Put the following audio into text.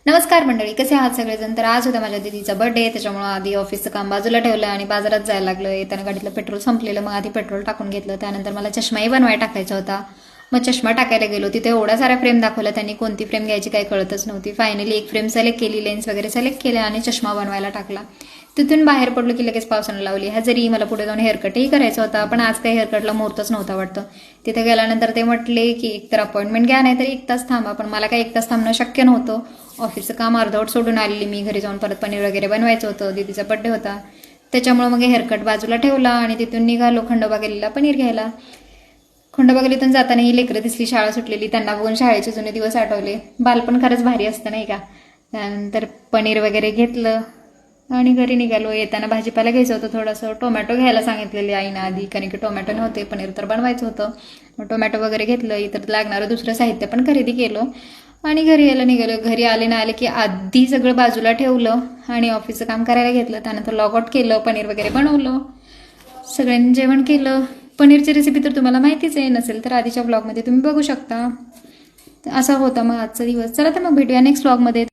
नमस्कार मंडळी, कसे आहात सगळेजण? तर आज होता माझ्या दीदीचा बर्थडे, त्याच्यामुळे आधी ऑफिसचं काम बाजूला ठेवलं आणि बाजारात जायला लागलं. येताना गाडीतलं पेट्रोल संपलेलं, मग आधी पेट्रोल टाकून घेतलं. त्यानंतर मला चष्माही बनवायला टाकायचा होता. मग चष्मा टाकायला गेलो. तिथे एवढ्या साऱ्या फ्रेम दाखवल्या त्यांनी, कोणती फ्रेम घ्यायची काही कळतच नव्हती. फायनली एक फ्रेम सिलेक्ट केली, लेन्स वगैरे सिलेक्ट केल्या आणि चष्मा बनवायला टाकला. तिथून बाहेर पडलो की लगेच पावसानं लावली. हा जरी मला पुढे जाऊन हेअरकटही करायचा होता, पण आज काही हेअरकटला मुहूर्तच नव्हता वाटतं. तिथे गेल्यानंतर ते म्हटले की एकतर अपॉइंटमेंट घ्या, नाही तर 1 तास थांबा. पण मला काही 1 तास थांबणं शक्य नव्हतं. ऑफिसचं काम अर्धवट सोडून आलेली मी. घरी जाऊन परत पनीर वगैरे बनवायचं होतं, दीदीचा बड्डे होता. त्याच्यामुळे मग हेअरकट बाजूला ठेवला आणि तिथून निघालो खंडोबा गेलेला पनीर घ्यायला. खंडोबा गेलीतून जाताना ही लेकरं दिसली, शाळा सुटलेली. त्यांना बघून शाळेचे जुने दिवस आठवले. बालपण खरंच भारी असतं नाही का. त्यानंतर पनीर वगैरे घेतलं आणि घरी निघालो. येताना भाजीपाला घ्यायचं होतं थोडंसं. टोमॅटो घ्यायला सांगितलेले आईनं आधी, कारण की टोमॅटो नव्हते, पनीर तर बनवायचं होतं. मग टोमॅटो वगैरे घेतलं. इतर लागणारं दुसरं साहित्य पण खरेदी केलं आणि घरी यायला निघालो. घरी आले ना आले की आधी सगळं बाजूला ठेवलं आणि ऑफिसचं काम करायला घेतलं. त्यानंतर लॉग आउट केलं, पनीर वगैरे बनवलं, सगळ्यांनी जेवण केलं. पनीरची रेसिपी तर तुम्हाला माहितीच आहे, नसेल तर आधीच्या ब्लॉगमध्ये तुम्ही बघू शकता. असा होता मग आजचा दिवस. चला तर मग भेटूया नेक्स्ट ब्लॉगमध्ये.